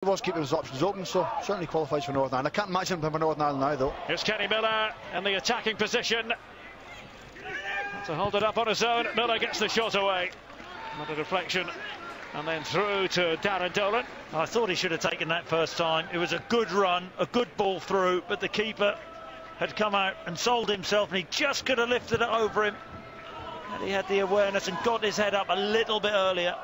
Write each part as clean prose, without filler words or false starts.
He was keeping his options open, so certainly qualifies for Northern Ireland. I can't imagine him for Northern Ireland now, though. Here's Kenny Miller in the attacking position to hold it up on his own. Miller gets the shot away. Not a deflection. And then through to Darren Dolan. I thought he should have taken that first time. It was a good run, a good ball through, but the keeper had come out and sold himself, and he just could have lifted it over him. And he had the awareness and got his head up a little bit earlier.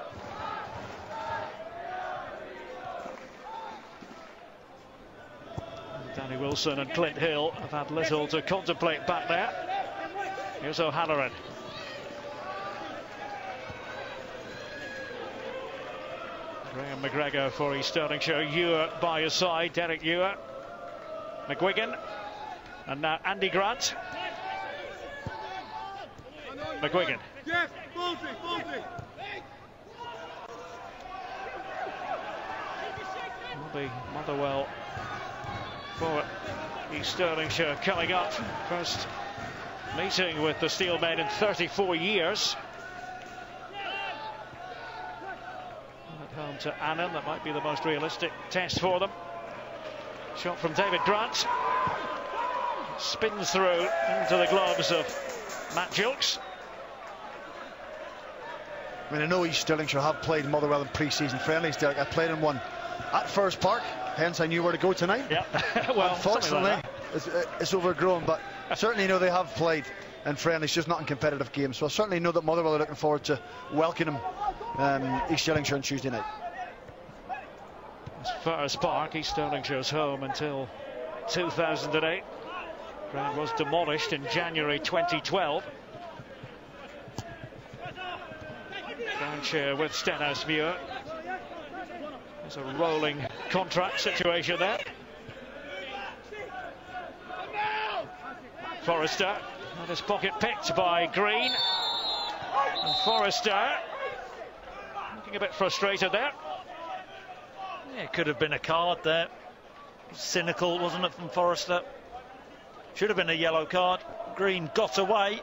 Danny Wilson and Clint Hill have had little to contemplate back there. Here's O'Halloran. Graham McGregor for East Stirlingshire. Ewer by his side. Derek Ewer. McGuigan. And now Andy Grant. McGuigan. Will be Motherwell for East Stirlingshire coming up. First meeting with the Steelmen in 34 years. At home to Annan, that might be the most realistic test for them. Shot from David Grant. Spins through into the gloves of Matt Gilks. I mean, I know East Stirlingshire have played Motherwell in pre-season friendlies, Derek. I played in one at First Park, hence I knew where to go tonight. Yeah, well, unfortunately, like it's overgrown, but certainly know they have played in friendlies, just not in competitive games. So I certainly know that Motherwell are looking forward to welcoming East Stirlingshire on Tuesday night. As First Park, East Stirlingshire's home until 2008. Ground was demolished in January 2012. Ground share with Stenhousemuir. There's a rolling contract situation there. Forrester had his pocket picked by Green. And Forrester looking a bit frustrated there. Yeah, it could have been a card there. Cynical, wasn't it, from Forrester? Should have been a yellow card. Green got away.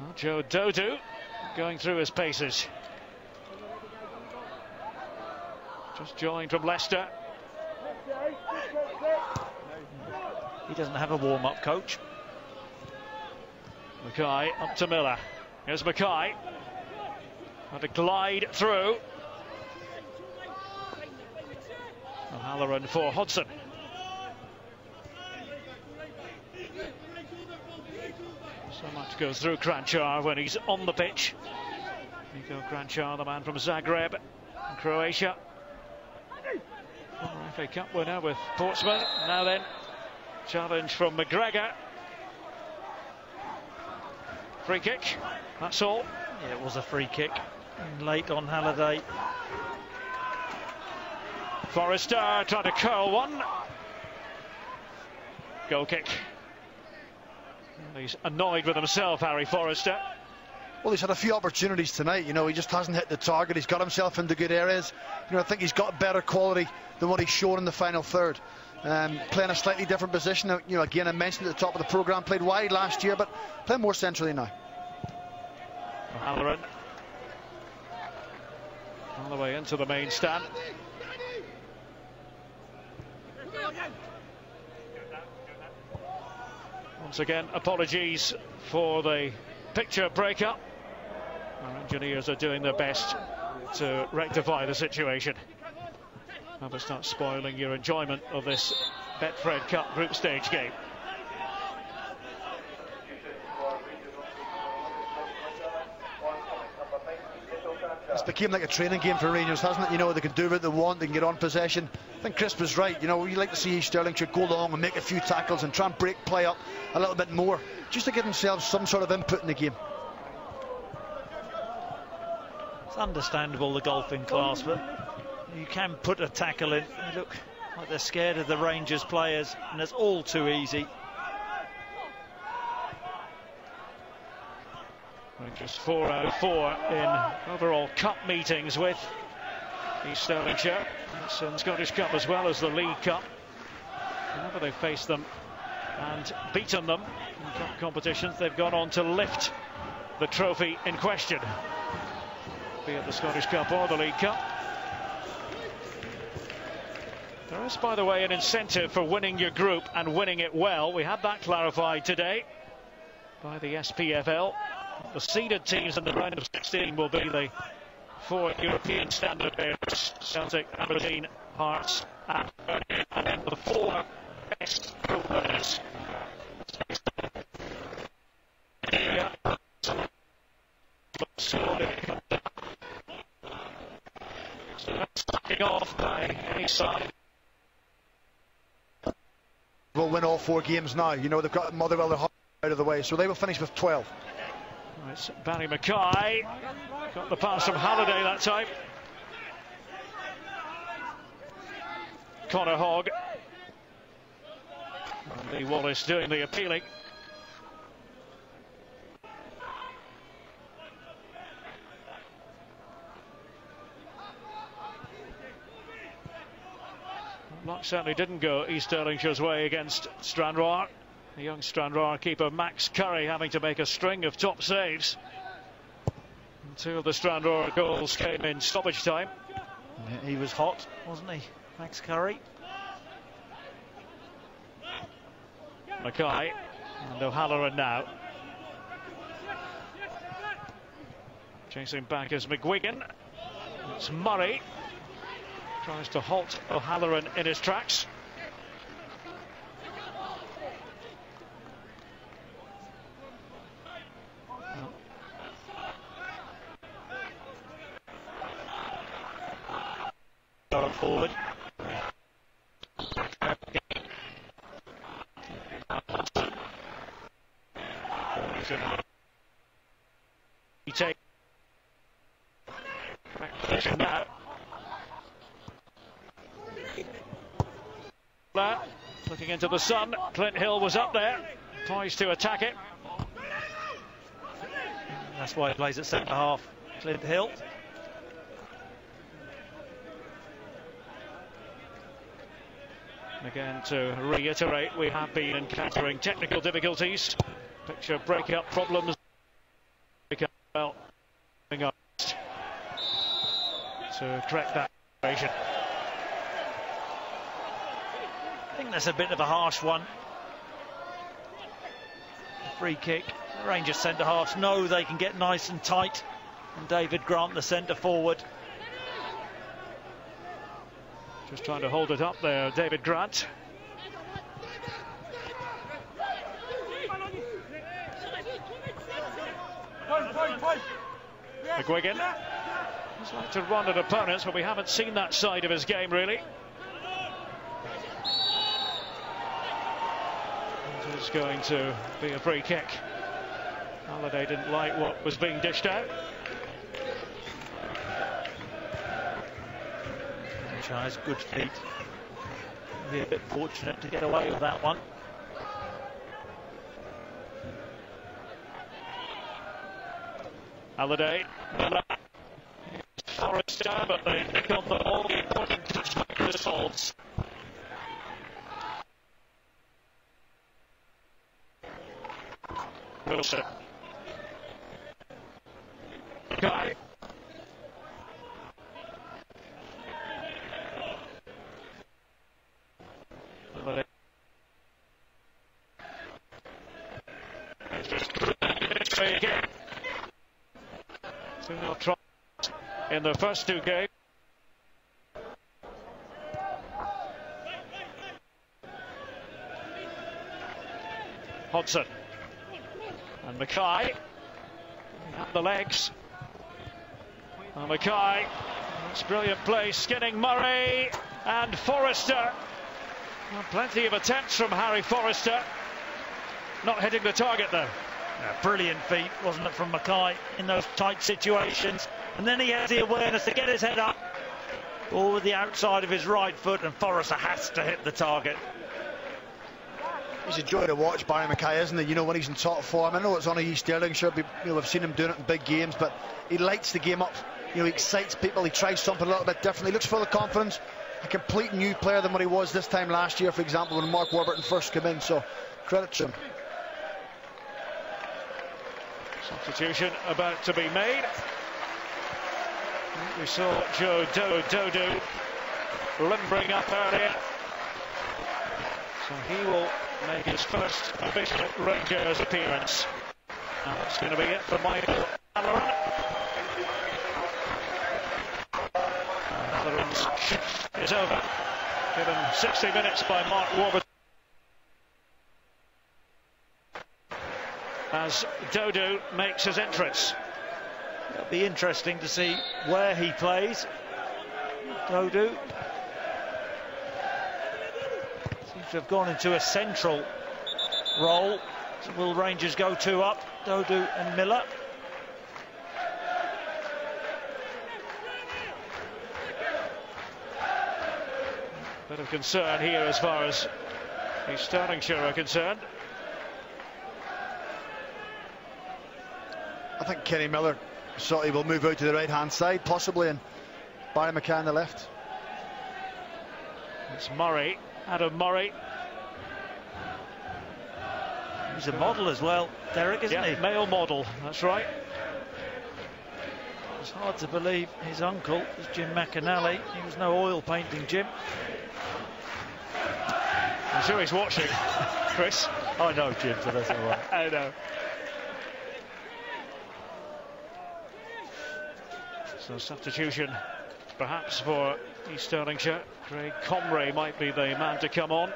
Well, Joe Dodu going through his paces. Just joined from Leicester. He doesn't have a warm-up coach. Mackay up to Miller. Here's Mackay. Had to glide through. O'Halloran for Hodson. So much goes through Kranjčar when he's on the pitch. Niko Kranjčar, the man from Zagreb, in Croatia. Former FA Cup winner with Portsmouth. Now then, challenge from McGregor. Free kick, that's all. Yeah, it was a free kick. Late on Halliday. Forrester trying to curl one. Goal kick. He's annoyed with himself, Harry Forrester. Well, he's had a few opportunities tonight. You know, he just hasn't hit the target. He's got himself into good areas. You know, I think he's got better quality than what he's shown in the final third. Playing a slightly different position. You know, again, I mentioned at the top of the programme, played wide last year, but playing more centrally now. O'Halloran all the way into the main stand. Once again, apologies for the picture breakup. Our engineers are doing their best to rectify the situation. Never start spoiling your enjoyment of this Betfred Cup group stage game. It's become like a training game for Rangers, hasn't it? You know, they can do what they want, they can get on possession. I think Chris was right. You know, we like to see East Stirlingshire go long and make a few tackles and try and break play up a little bit more, just to give themselves some sort of input in the game. It's understandable, the golfing class, but you can put a tackle in. They look like they're scared of the Rangers players, and it's all too easy. Rangers 4 out of 4 in overall cup meetings with East Stirlingshire. It's in Scottish Cup as well as the League Cup. Whenever they've faced them and beaten them in cup competitions, they've gone on to lift the trophy in question. be it the Scottish Cup or the League Cup. There is, by the way, an incentive for winning your group and winning it well. We had that clarified today by the SPFL. The seeded teams in the round of 16 will be the 4 European standard bearers: Celtic, Aberdeen, Hearts, and then the 4 best group winners. So that's starting off by any side. Will win all 4 games now. You know, they've got Motherwell out of the way, so they will finish with 12. Right, Barry Mackay got the pass from Halliday that time. Conor Hogg. And Lee Wallace doing the appealing. Luck certainly didn't go East Stirlingshire's way against Stranraer. The young Stranraer keeper Max Curry having to make a string of top saves. And 2 of the Stranraer goals came in stoppage time. Yeah, he was hot, wasn't he, Max Curry? Mackay and O'Halloran now. Chasing back is McGuigan. It's Murray. Tries to halt O'Halloran in his tracks. Forward. He takes now. Looking into the sun, Clint Hill was up there, poised to attack it. That's why he plays at centre half, Clint Hill. Again, to reiterate, we have been encountering technical difficulties, picture break-up problems. To correct that situation. I think that's a bit of a harsh one. Free kick. Rangers centre halves know they can get nice and tight. And David Grant, the centre forward. Just trying to hold it up there, David Grant. McGuigan. He's like to run at opponents, but we haven't seen that side of his game, really. It's going to be a free kick. Halliday didn't like what was being dished out. Has good feet. Be a bit fortunate to get away with that one. Halliday. Forrester, but they pick on the ball. The important constructive assaults. Wilson. Guy. In the first 2 games. Hodgson and Mackay at the legs. And Mackay, that's brilliant play, skinning Murray and Forrester. Well, plenty of attempts from Harry Forrester, not hitting the target though. Brilliant feat, wasn't it, from Mackay in those tight situations. And then he has the awareness to get his head up. Ball with the outside of his right foot, and Forrester has to hit the target. He's a joy to watch, Barry Mackay, isn't he? You know, when he's in top form. I know it's on a East Stirlingshire, you know, we've seen him doing it in big games, but he lights the game up. You know, he excites people, he tries something a little bit different. He looks full of confidence. A complete new player than what he was this time last year, for example, when Mark Warburton first came in. So, credit to him. Substitution about to be made. We saw Joe Dodo limbering up earlier. So he will make his first official Rangers appearance. Now that's going to be it for Michael Halloran. Halloran's shift is over. Given 60 minutes by Mark Warburton. As Dodo makes his entrance. It'll be interesting to see where he plays. Dodo seems to have gone into a central role. So will Rangers go two up? Dodo and Miller. Bit of concern here as far as the Stirlingshire are concerned. I think Kenny Miller thought he will move out to the right hand side possibly, and Barry McCann the left. It's Murray, Adam Murray. He's a model as well, Derek, isn't he? Male model, that's right. It's hard to believe his uncle was Jim McAnally. He was no oil painting Jim. I'm sure he's watching, Chris. I know Jim, so that's all right. I know. So substitution perhaps for East Stirlingshire. Craig Comrie might be the man to come on.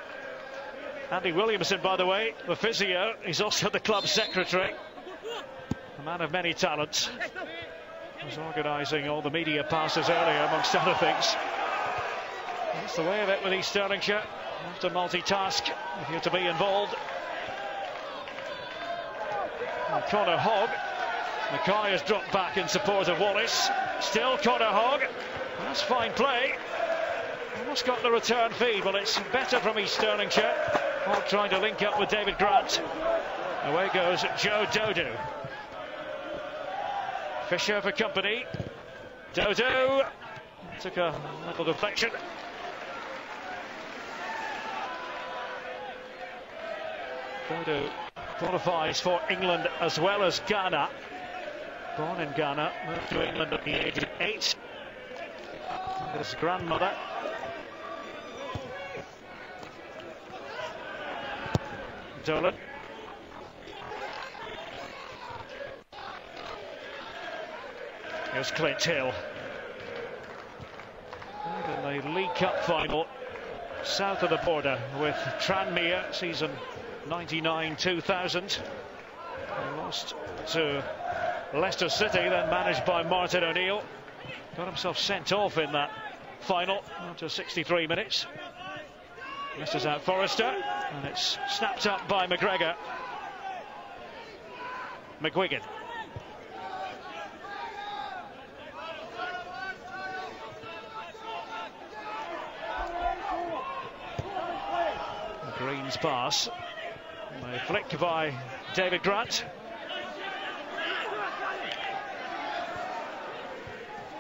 Andy Williamson, by the way, the physio, he's also the club secretary. A man of many talents. He was organising all the media passes earlier, amongst other things. That's the way of it with East Stirlingshire. You have to multitask if you're to be involved. And Connor Hogg. Mackay has dropped back in support of Wallace. Still Connor Hogg. That's fine play. Almost got the return feed. Well, it's better from East Stirlingshire. Hogg trying to link up with David Grant. Away goes Joe Dodo. Fisher for company. Dodo took a little deflection. Dodo qualifies for England as well as Ghana. Born in Ghana, moved to England at the age of 8. His grandmother. Dolan. Here's Clint Hill. And in the League Cup final, south of the border with Tranmere, season 99-2000. They lost to Leicester City, then managed by Martin O'Neill. Got himself sent off in that final after 63 minutes. Leicester's out Forrester, and it's snapped up by McGregor. McGuigan. Green's pass. A flick by David Grant.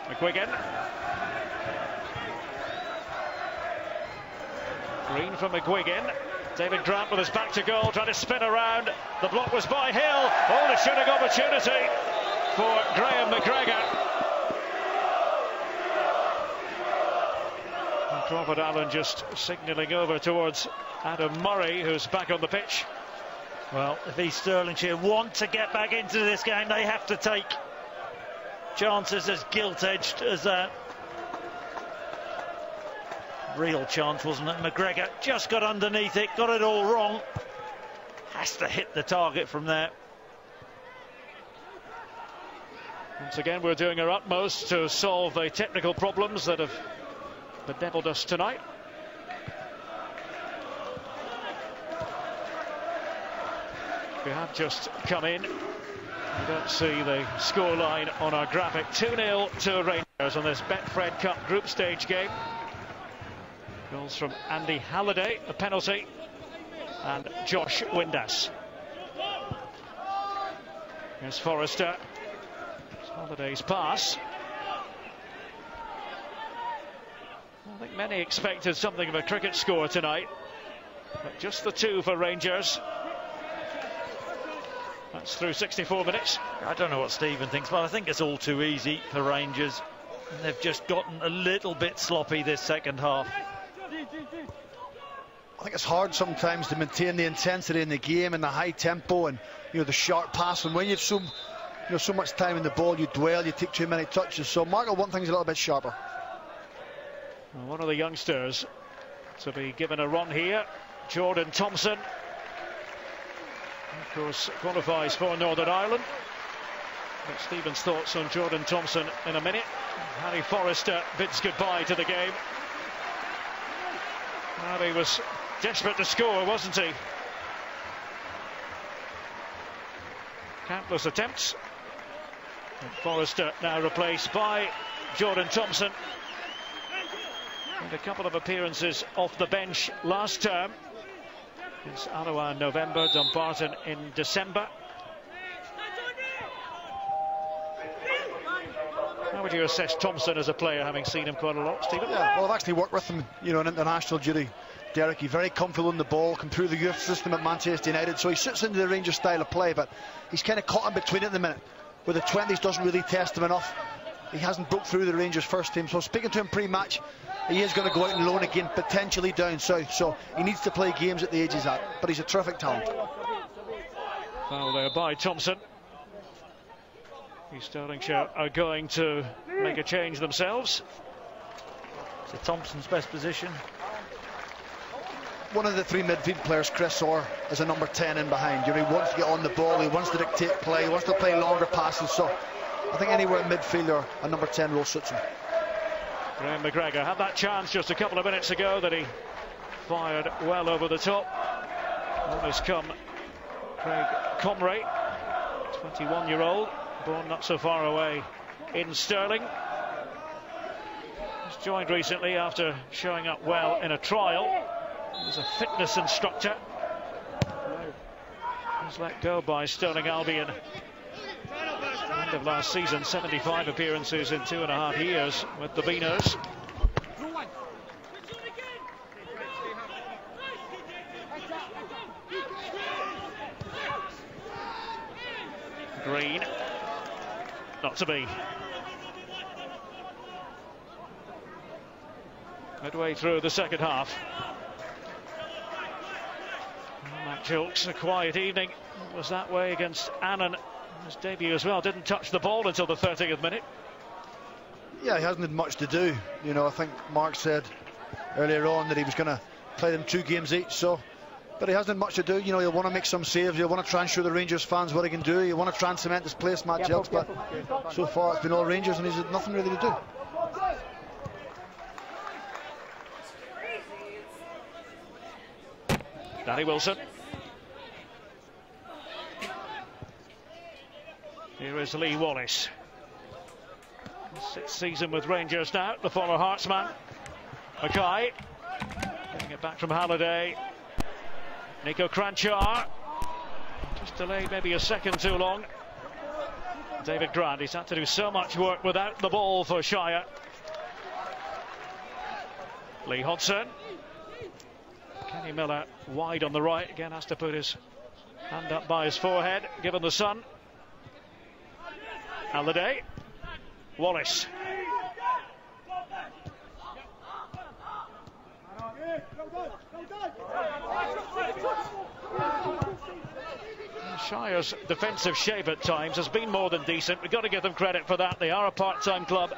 McGuigan. Green from McGuigan. David Grant with his back to goal, trying to spin around. The block was by Hill. Oh, the shooting opportunity for Graham McGregor. And Crawford Allen just signalling over towards Adam Murray, who's back on the pitch. Well, if East Stirlingshire want to get back into this game, they have to take chances as gilt-edged as that. Real chance, wasn't it? McGregor just got underneath it, got it all wrong. Has to hit the target from there. Once again, we're doing our utmost to solve the technical problems that have bedeviled us tonight. We have just come in. We don't see the scoreline on our graphic. 2-0 to Rangers on this Betfred Cup group stage game. Goals from Andy Halliday, a penalty, and Josh Windass. Here's Forrester. It's Halliday's pass. I think many expected something of a cricket score tonight, but just the two for Rangers. That's through 64 minutes. I don't know what Stephen thinks, but I think it's all too easy for Rangers. And they've just gotten a little bit sloppy this second half. I think it's hard sometimes to maintain the intensity in the game and the high tempo and the sharp pass. And when you've so much time in the ball, you dwell, you take too many touches. So Mark will want things a little bit sharper. Well, one of the youngsters to be given a run here, Jordan Thompson. Of course, qualifies for Northern Ireland. But Stephen's thoughts on Jordan Thompson in a minute. Harry Forrester bids goodbye to the game. Harry was desperate to score, wasn't he? Countless attempts. And Forrester now replaced by Jordan Thompson. And a couple of appearances off the bench last term. It's Alloa in November, Dumbarton in December. How would you assess Thompson as a player, having seen him quite a lot, Stephen? Yeah, well, I've actually worked with him, in international duty. Derek, he's very comfortable in the ball, come through the youth system at Manchester United, so he sits into the Rangers style of play, but he's kind of caught in between at the minute, where the 20s doesn't really test him enough. He hasn't broke through the Rangers first team, so speaking to him pre-match, he is going to go out and loan again, potentially down south, so he needs to play games at the age he's at, but he's a terrific talent. Foul there by Thompson. Stirlingshire are going to make a change themselves. So Thompson's best position. One of the three midfield players, Chris Orr, is a number 10 in behind. He wants to get on the ball, he wants to dictate play, he wants to play longer passes, so I think anywhere in midfield or a number 10 role suits him. Graham McGregor had that chance just a couple of minutes ago that he fired well over the top. On has come Craig Comrie, 21-year-old, born not so far away in Stirling. He's joined recently after showing up well in a trial. He's a fitness instructor. He was let go by Stirling Albion end of last season. 75 appearances in 2.5 years with the Beaners. Green, not to be. Midway through the second half. Matt Gilks, a quiet evening. It was that way against Annan. His debut as well, didn't touch the ball until the 30th minute. Yeah, he hasn't had much to do. I think Mark said earlier on that he was going to play them 2 games each, but he hasn't had much to do. He'll want to make some saves, he'll want to try and show the Rangers fans what he can do, he'll want to try and cement his place, Matt Gilks, but so far it's been all Rangers and he's had nothing really to do. Danny Wilson. Here is Lee Wallace. 6th season with Rangers now, the former Hearts man. Mackay getting it back from Halliday. Nico Kranjčar just delayed maybe a second too long. David Grant, he's had to do so much work without the ball for Shire. Lee Hodson. Kenny Miller wide on the right, again has to put his hand up by his forehead given the sun. Halliday, Wallace. Shire's defensive shape at times has been more than decent. We've got to give them credit for that. They are a part-time club,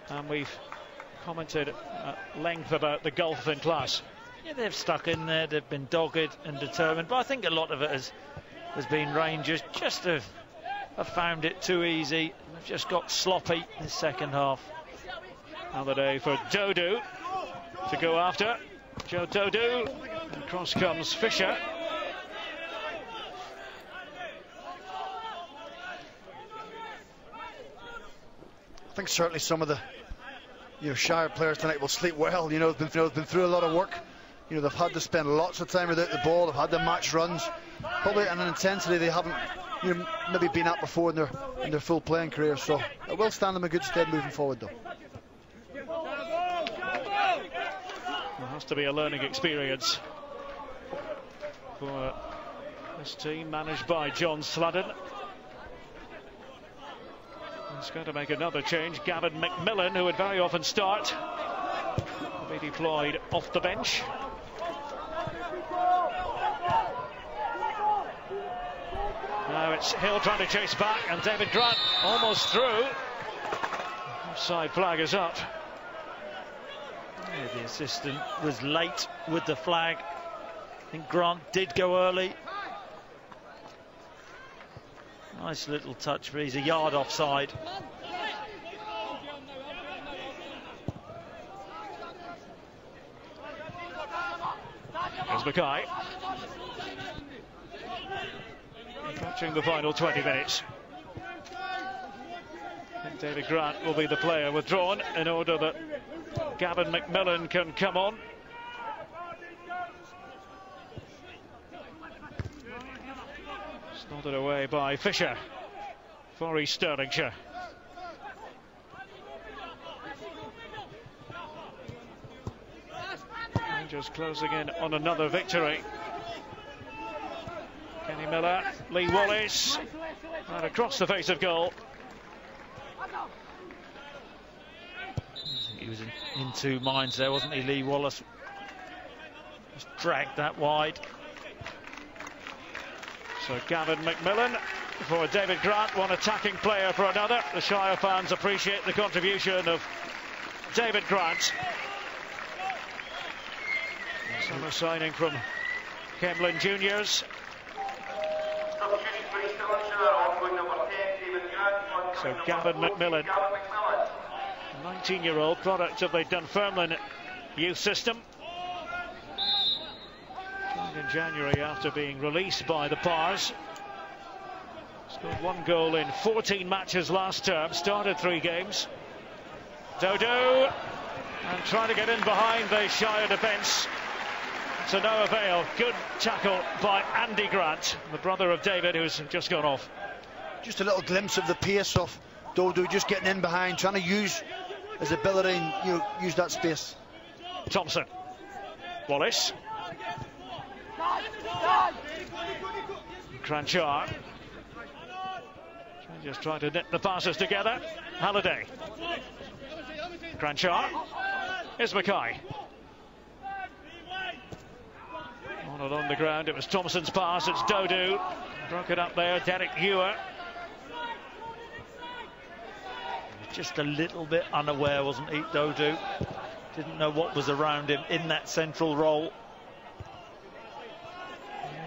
and we've commented at length about the gulf in class. Yeah, they've stuck in there, they've been dogged and determined, but I think a lot of it has been Rangers just have found it too easy. They've just got sloppy in the second half. Halliday for Dodu to go after. Joe Dodu, and across comes Fisher. I think certainly some of the Shire players tonight will sleep well. They've been through a lot of work. They've had to spend lots of time without the ball. They've had the match runs, probably at an intensity they haven't maybe been at before in their full playing career. So it will stand them a good stead moving forward, though. It has to be a learning experience for this team managed by John Sludden. He's going to make another change. Gavin McMillan, who would very often start, will be deployed off the bench. Now it's Hill trying to chase back, and David Grant almost through. Offside flag is up. Yeah, the assistant was late with the flag. I think Grant did go early. Nice little touch, but he's a yard offside. There's Mackay. Approaching the final 20 minutes. I think David Grant will be the player withdrawn in order that Gavin McMillan can come on. Slotted away by Fisher for East Stirlingshire. Rangers closing in on another victory. Kenny Miller, Lee Wallace, right across the face of goal. He was in two minds there, wasn't he, Lee Wallace? Just dragged that wide. So Gavin McMillan for David Grant, one attacking player for another. The Shire fans appreciate the contribution of David Grant. Summer signing from Kemlyn Juniors. So Gavin McMillan, 19-year-old product of the Dunfermline youth system. Joined in January after being released by the Pars. Scored 1 goal in 14 matches last term, started 3 games. Dodo, and trying to get in behind the Shire defence. To no avail. Good tackle by Andy Grant, the brother of David, who's just gone off. Just a little glimpse of the pace of Dodo, just getting in behind, trying to use his ability and use that space. Thompson, Wallace, Cranchar, just trying to knit the passes together. Halliday, Cranchar, here's Mackay. On and on the ground, it was Thompson's pass, it's Dodo. Broke it up there, Derek Ewer. Just a little bit unaware, wasn't he, Dodo? Didn't know what was around him in that central role.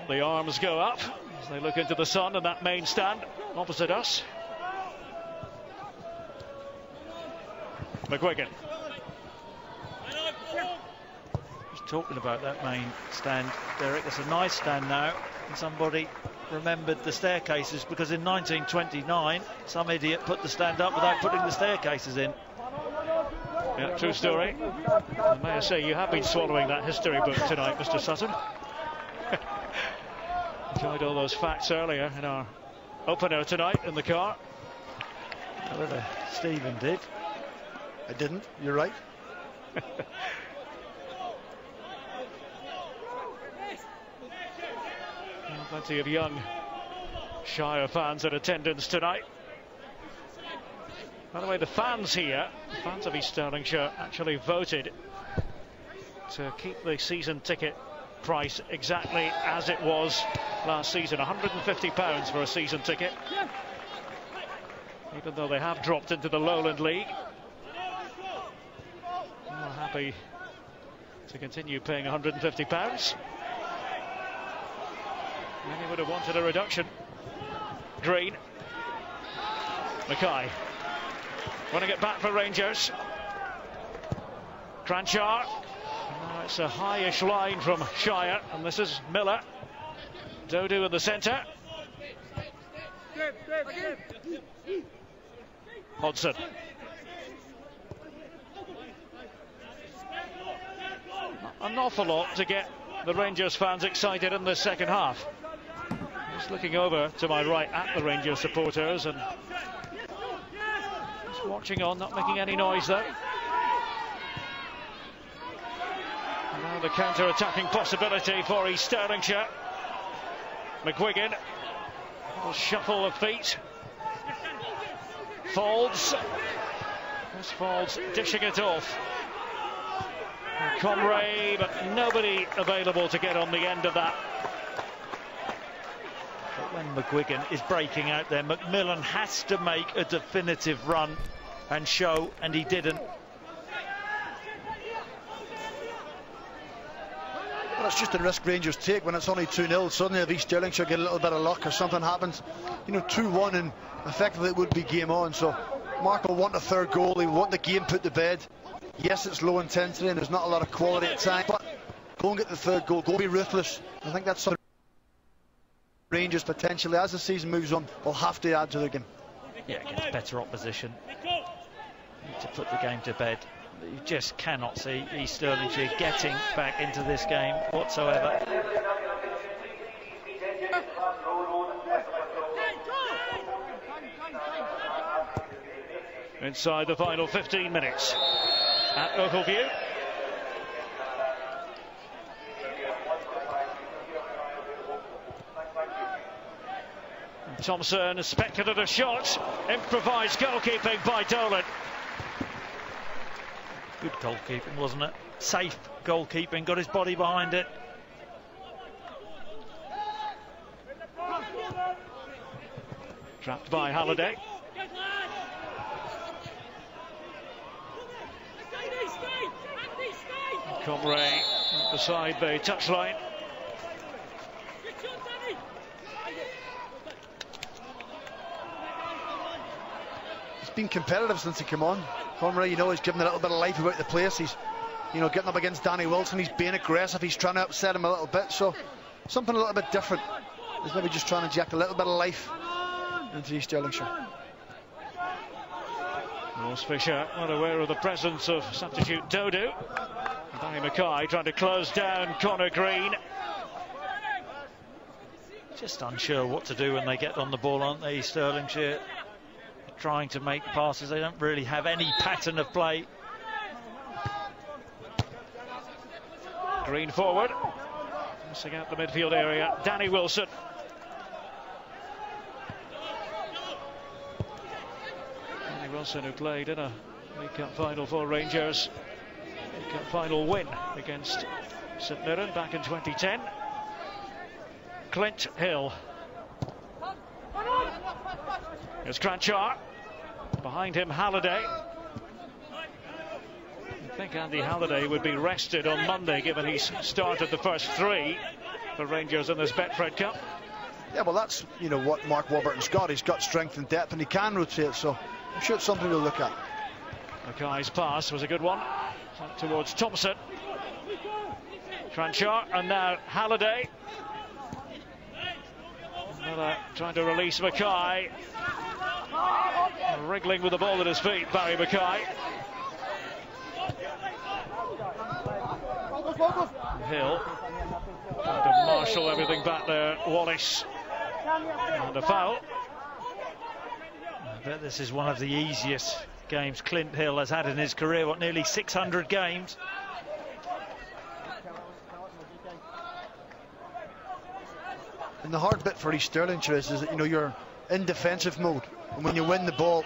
The arms go up as they look into the sun and that main stand opposite us. McGuigan. Talking about that main stand, Derek, it's a nice stand now, and somebody remembered the staircases, because in 1929 some idiot put the stand up without putting the staircases in. Yeah, true story. And may I say, you have been swallowing that history book tonight, Mr. Sutton. Enjoyed all those facts earlier in our opener tonight in the car. Whether Stephen did. I didn't, you're right. Plenty of young Shire fans in attendance tonight. By the way, the fans here, the fans of East Stirlingshire, actually voted to keep the season ticket price exactly as it was last season. £150 for a season ticket, even though they have dropped into the Lowland League. We're happy to continue paying £150. Many would have wanted a reduction. Green. Mackay. Running it back for Rangers. Cranchar. Now it's a high-ish line from Shire, and this is Miller. Dodo in the centre. Hodson. An awful lot to get the Rangers fans excited in the second half. Just looking over to my right at the Rangers supporters and just watching on, not making any noise though. And now the counter-attacking possibility for East Stirlingshire. McGuigan, a little shuffle of feet. Faulds. Chris Faulds dishing it off. Comray, but nobody available to get on the end of that. But when McGuigan is breaking out there, McMillan has to make a definitive run and show, and he didn't. Well, it's just a risk Rangers take when it's only 2-0. Suddenly if East Stirlingshire get a little bit of luck or something happens, you know, 2-1 and effectively it would be game on. So Mark will want a third goal, he will want the game put to bed. Yes, it's low intensity and there's not a lot of quality at times, but go and get the third goal, go be ruthless. I think that's something Rangers potentially, as the season moves on, will have to add to their game. Yeah, against better opposition. Need to put the game to bed. You just cannot see East Stirlingshire getting back into this game whatsoever. Inside the final 15 minutes at Oakleview. Thompson has speculated a shot. Improvised goalkeeping by Dolan. Good goalkeeping, wasn't it? Safe goalkeeping, got his body behind it. Trapped by Halliday. Comray beside the touchline. He's been competitive since he came on. Comray, you know, he's given a little bit of life about the place. He's, you know, getting up against Danny Wilson. He's being aggressive. He's trying to upset him a little bit. So something a little bit different. He's maybe just trying to inject a little bit of life into East Stirlingshire. Ross Fisher not aware of the presence of substitute Dodo. Barry Mackay trying to close down Connor Green. Just unsure what to do when they get on the ball, aren't they, Stirlingshire? Trying to make passes, they don't really have any pattern of play. Green forward, missing out the midfield area. Danny Wilson. Danny Wilson, who played in a League Cup final for Rangers. League Cup final win against St Mirren back in 2010. Clint Hill. Here's Cranchar. Behind him, Halliday. I think Andy Halliday would be rested on Monday, given he's started the first three for Rangers in this Betfred Cup. Yeah, well, that's, you know, what Mark Warburton's got. He's got strength and depth, and he can rotate, so I'm sure it's something we'll look at. Mackay's pass was a good one. Towards Thompson. Cranchar, and now Halliday. Miller trying to release Mackay. Wriggling with the ball at his feet, Barry Mackay. Hill trying to marshal everything back there. Wallace. And a foul. I bet this is one of the easiest games Clint Hill has had in his career. What, nearly 600 games? And the hard bit for East Stirlingshire is that, you know, you're in defensive mode, and when you win the ball,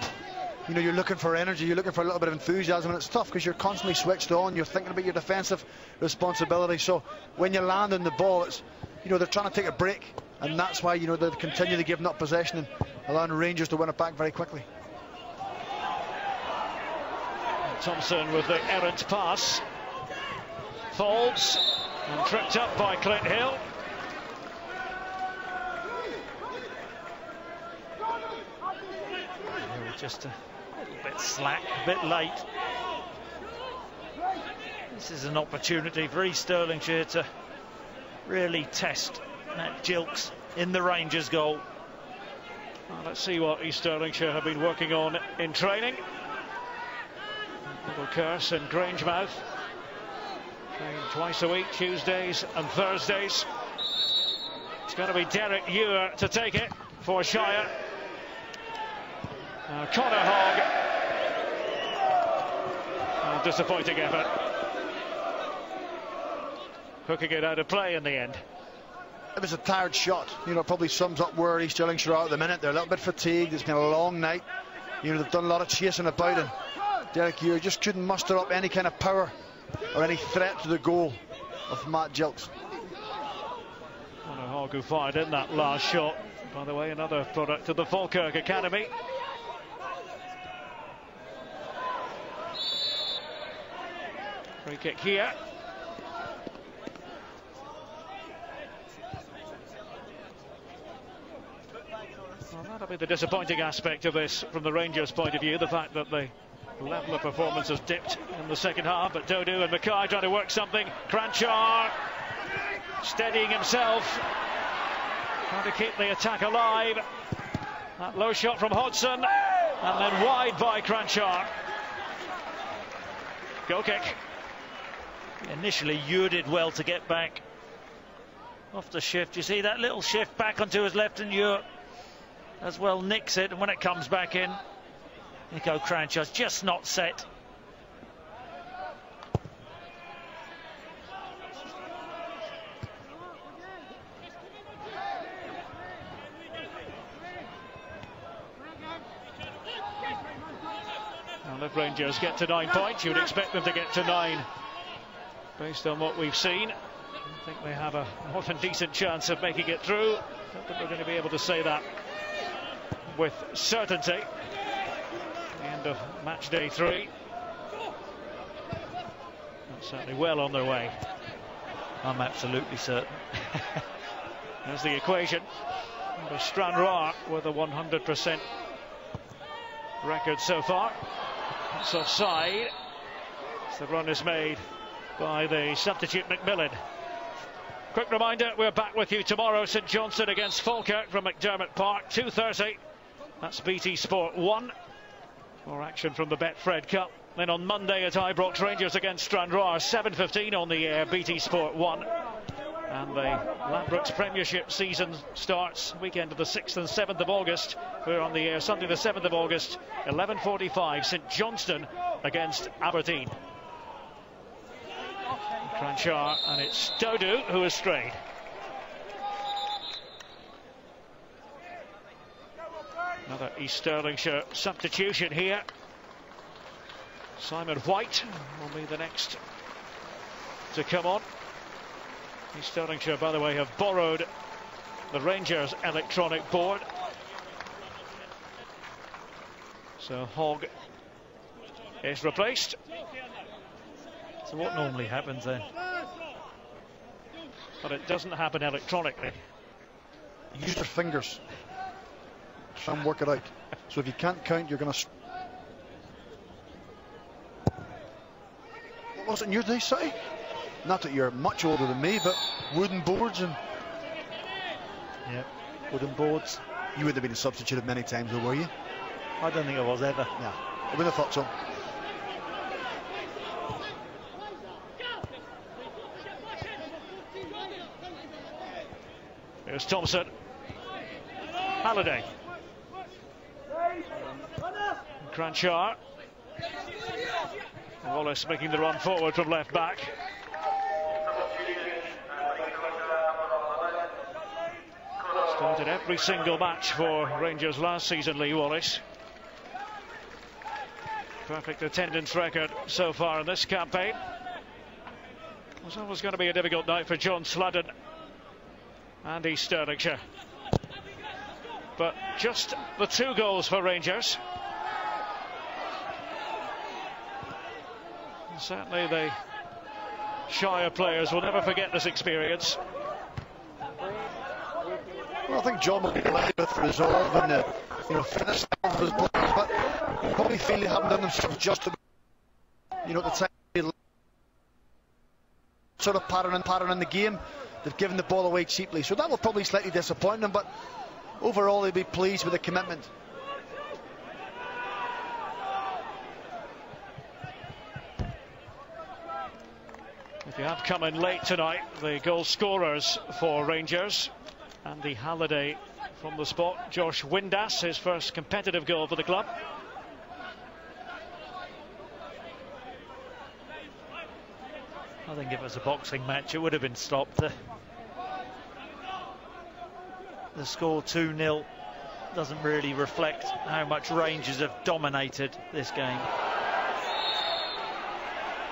you know, you're looking for energy, you're looking for a little bit of enthusiasm, and it's tough because you're constantly switched on, you're thinking about your defensive responsibility. So when you land on the ball, it's, you know, they're trying to take a break, and that's why, you know, they're continually giving up possession and allowing Rangers to win it back very quickly. Thompson with the errant pass. Folds and tripped up by Clint Hill. Just a little bit slack, a bit late. This is an opportunity for East Stirlingshire to really test Matt Gilks in the Rangers goal. Well, let's see what East Stirlingshire have been working on in training. Little Curse and Grangemouth train twice a week, Tuesdays and Thursdays. It's going to be Derek Ewer to take it for Shire. Connor Hogg. Disappointing effort. Hooking it out of play in the end. It was a tired shot. You know, it probably sums up where East Stirlingshire are at the minute. They're a little bit fatigued. It's been a long night. You know, they've done a lot of chasing about, and Derek Ure just couldn't muster up any kind of power or any threat to the goal of Matt Gilks. Conor Hogg, who fired in that last shot, by the way, another product of the Falkirk Academy. Free kick here. Well, that'll be the disappointing aspect of this from the Rangers' point of view, the fact that the level of performance has dipped in the second half, but Dodu and Mackay trying to work something. Kranjčar steadying himself, trying to keep the attack alive. That low shot from Hodgson, and then wide by Kranjčar. Goal kick. Initially, Ure did well to get back off the shift. You see that little shift back onto his left, and Ure as well nicks it, and when it comes back in, Nico Kranjčar's just not set. Well, if Rangers get to 9 points, you would expect them to get to 9 based on what we've seen. I think they have a more than decent chance of making it through. Not that we're going to be able to say that with certainty. The end of match day 3. That's certainly well on their way. I'm absolutely certain. There's the equation. And Stranraer with a 100% record so far. It's offside. So the run is made by the substitute McMillan. Quick reminder, we're back with you tomorrow. St Johnstone against Falkirk from McDermott Park, 2:30. That's BT Sport 1. More action from the Betfred Cup. Then on Monday at Ibrox, Rangers against Stranraer, 7:15 on the air, BT Sport 1. And the Ladbrokes Premiership season starts weekend of the 6th and 7th of August. We're on the air Sunday the 7th of August, 11:45, St Johnstone against Aberdeen. Kranjčar, and it's Dodu who has strayed. Another East Stirlingshire substitution here. Simon White will be the next to come on. East Stirlingshire, by the way, have borrowed the Rangers electronic board. So Hogg is replaced. So what normally happens then? But it doesn't happen electronically. Use your fingers. Try and work it out. So if you can't count, you're going to... What was it in your day, City? Not that you're much older than me, but wooden boards and... Yeah, wooden boards. You would have been substituted many times, though, were you? I don't think I was ever. Yeah, I would have thought so. Here's Thompson. Halliday. Kranjčar. Wallace making the run forward from left back. Started every single match for Rangers last season, Lee Wallace. Perfect attendance record so far in this campaign. It was always going to be a difficult night for John Sludden and East Stirlingshire. But just the 2 goals for Rangers. And certainly the Shire players will never forget this experience. Well, I think John will be delighted with the resolve and the fitness of his players, but you probably feel they haven't done themselves justice. You know, at the time, sort of pattern in the game. They've given the ball away cheaply, so that will probably slightly disappoint them, but overall they'll be pleased with the commitment. If you have come in late tonight, the goal scorers for Rangers, Andy Halliday from the spot, Josh Windass, his first competitive goal for the club. I think if it was a boxing match, it would have been stopped. The score 2-0 doesn't really reflect how much Rangers have dominated this game.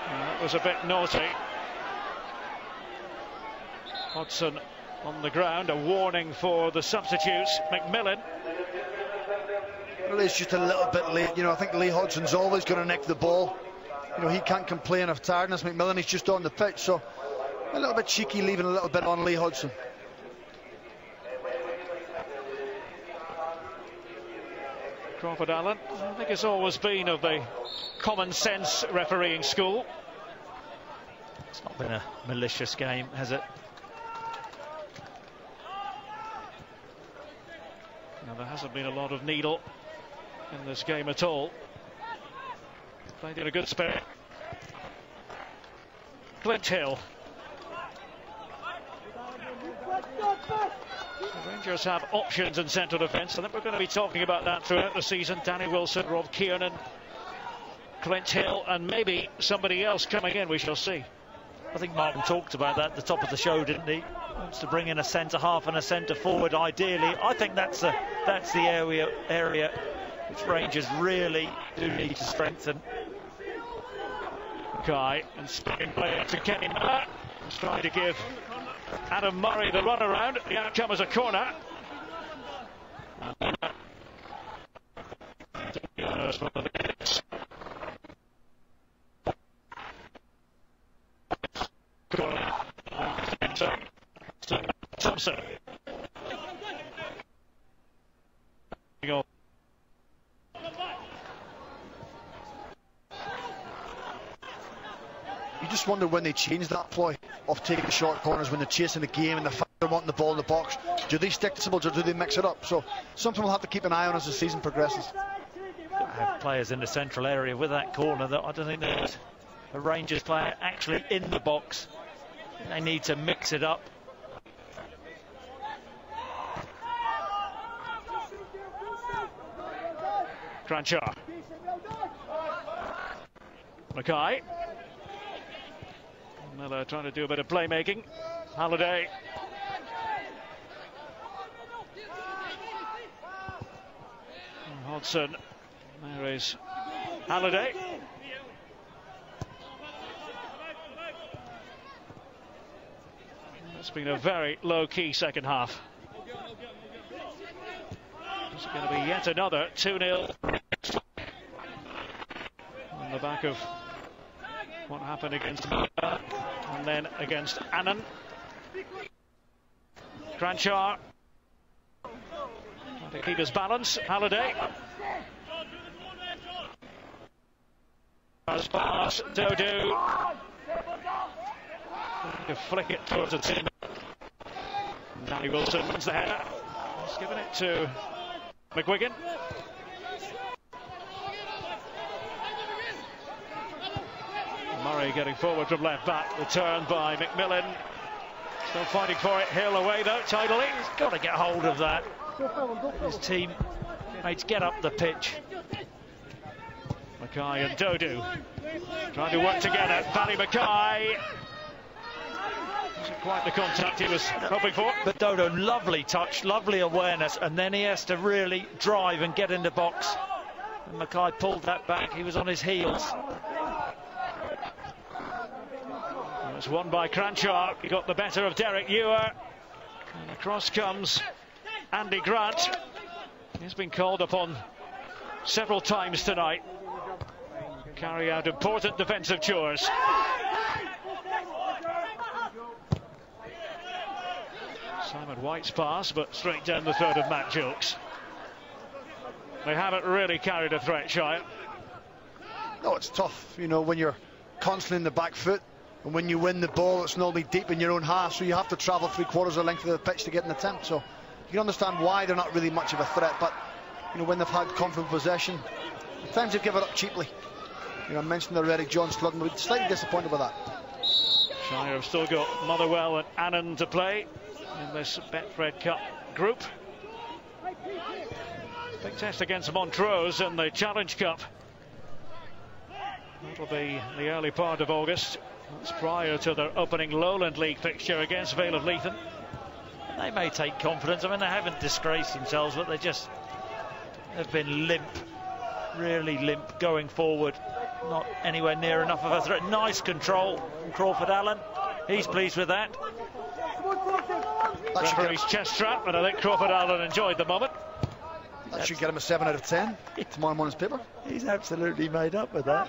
That was a bit naughty. Hodgson on the ground, a warning for the substitutes. McMillan. Well, it's just a little bit late. You know, I think Lee Hodgson's always going to nick the ball. You know, he can't complain of tiredness. McMillan is just on the pitch, so a little bit cheeky, leaving a little bit on Lee Hodgson. Crawford Allen, I think it's always been of the common sense refereeing school. It's not been a malicious game, has it? Now, there hasn't been a lot of needle in this game at all. Played in a good spirit. Clint Hill. The Rangers have options in central defence. I think we're going to be talking about that throughout the season. Danny Wilson, Rob Kiernan, Clint Hill, and maybe somebody else coming in. We shall see. I think Martin talked about that at the top of the show, didn't he? Wants to bring in a centre half and a centre forward ideally. I think that's the area which Rangers really do need to strengthen. Guy and spinning play to Kenny Miller. He's trying to give Adam Murray the run around. The outcome is a corner. Thompson. You just wonder when they change that ploy of taking short corners when they're chasing the game and they're wanting the ball in the box. Do they stick to symbols or do they mix it up? So something we'll have to keep an eye on as the season progresses. Have players in the central area with that corner that I don't think there's a Rangers player actually in the box. They need to mix it up. Cranchar. Mackay. Miller trying to do a bit of playmaking. Halliday. Hodgson. There is Halliday. It's been a very low-key second half. Is it going to be yet another 2-0 on the back of what happened against Miller and then against Annan? Cranchar trying to keep his balance. Halliday. Pass, Dodo. To flick it towards the team. Danny Wilson wins the header. He's given it to McGuigan. Murray getting forward from left back. Returned by McMillan. Still fighting for it. Hill away though, tidily. He's got to get hold of that. His teammates get up the pitch. Mackay and Dodo trying to work together. Paddy Mackay. Wasn't quite the contact he was hoping for. But Dodo, lovely touch, lovely awareness, and then he has to really drive and get in the box. And Mackay pulled that back. He was on his heels. It's won by Cranchar. He got the better of Derek Ewer. And across comes Andy Grant. He's been called upon several times tonight. Carry out important defensive chores. Simon White's pass, but straight down the throat of Matt Gilks. They haven't really carried a threat, Shire. No, it's tough, you know, when you're constantly in the back foot, and when you win the ball, it's normally deep in your own half, so you have to travel 3/4 of the length of the pitch to get an attempt. So you can understand why they're not really much of a threat, but you know, when they've had confident possession, at times they give it up cheaply. You know, I mentioned already John Sludden, we're slightly disappointed with that. Shire have still got Motherwell and Annan to play in this Betfred Cup group. Big test against Montrose in the Challenge Cup. That'll be the early part of August. That's prior to their opening Lowland League fixture against Vale of Leithen. They may take confidence. I mean, they haven't disgraced themselves, but have been limp, really limp going forward. Not anywhere near enough of a threat. Nice control from Crawford Allen. He's pleased with that. Referee's chest strap, and I think Crawford Allen enjoyed the moment. That should get him a 7 out of 10 tomorrow morning's paper. He's absolutely made up with that.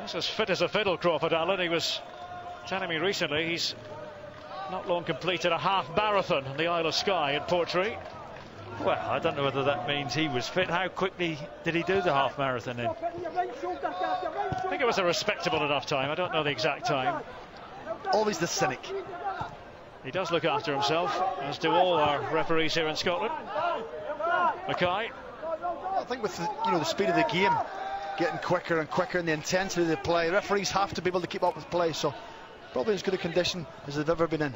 He's as fit as a fiddle, Crawford Allen. He was telling me recently he's not long completed a half marathon on the Isle of Skye in Portree. Well, I don't know whether that means he was fit. How quickly did he do the half marathon in? I think it was a respectable enough time. I don't know the exact time. Always the cynic. He does look after himself, as do all our referees here in Scotland. Mackay. I think with the speed of the game getting quicker and quicker and the intensity of the play, referees have to be able to keep up with play, so probably as good a condition as they've ever been in.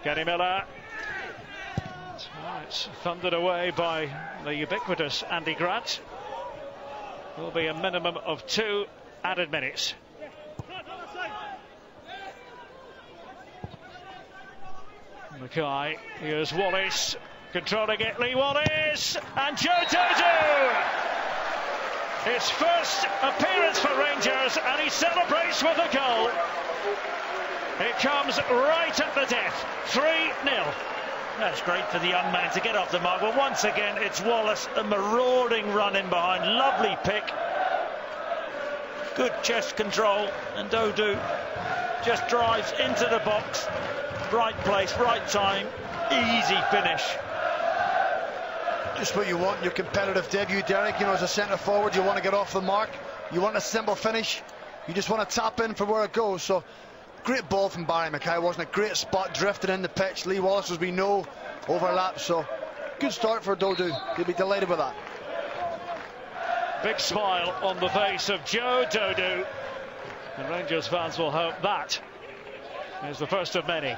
Kenny Miller. It's thundered away by the ubiquitous Andy Grant. Will be a minimum of 2 added minutes. Mackay, here's Wallace, controlling it, Lee Wallace, and Joe Dodo! His first appearance for Rangers, and he celebrates with a goal. It comes right at the death, 3-0. That's great for the young man to get off the mark. But once again, it's Wallace, a marauding run in behind. Lovely pick. Good chest control. And Dodo just drives into the box. Right place, right time. Easy finish. Just what you want in your competitive debut, Derek. As a centre forward, you want to get off the mark. You want a simple finish. You just want to tap in for where it goes. So, great ball from Barry Mackay, wasn't it? Great spot, drifted in the pitch. Lee Wallace, as we know, overlapped. So, good start for Dodo. He'll be delighted with that. Big smile on the face of Joe Dodo. And Rangers fans will hope that is the first of many.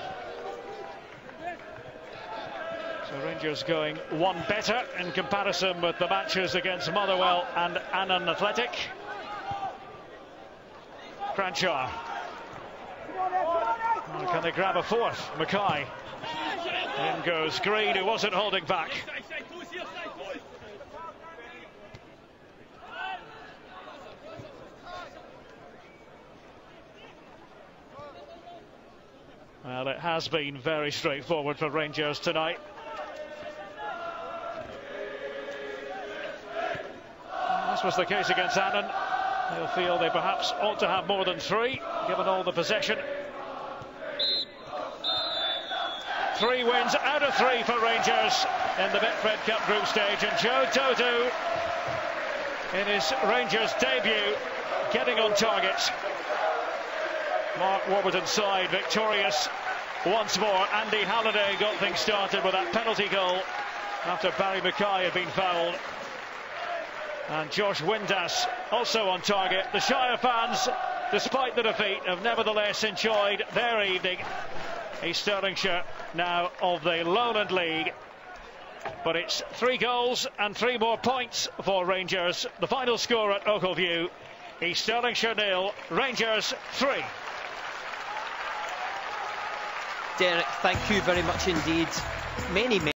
So Rangers going one better in comparison with the matches against Motherwell and Annan Athletic. Cranshaw. Can they grab a fourth? Mackay. In goes Green, who wasn't holding back. Well, it has been very straightforward for Rangers tonight. This was the case against Annan. They'll feel they perhaps ought to have more than 3, given all the possession. 3 wins out of 3 for Rangers in the Betfred Cup group stage, and Joe Dodo in his Rangers debut getting on target. Mark Warburton's side victorious once more. Andy Halliday got things started with that penalty goal after Barry Mackay had been fouled, and Josh Windass also on target. The Shire fans, despite the defeat, have nevertheless enjoyed their evening. East Stirlingshire now of the Lowland League, but it's 3 goals and 3 more points for Rangers. The final score at Ochilview: East Stirlingshire 0, Rangers 3. Derek, thank you very much indeed. Many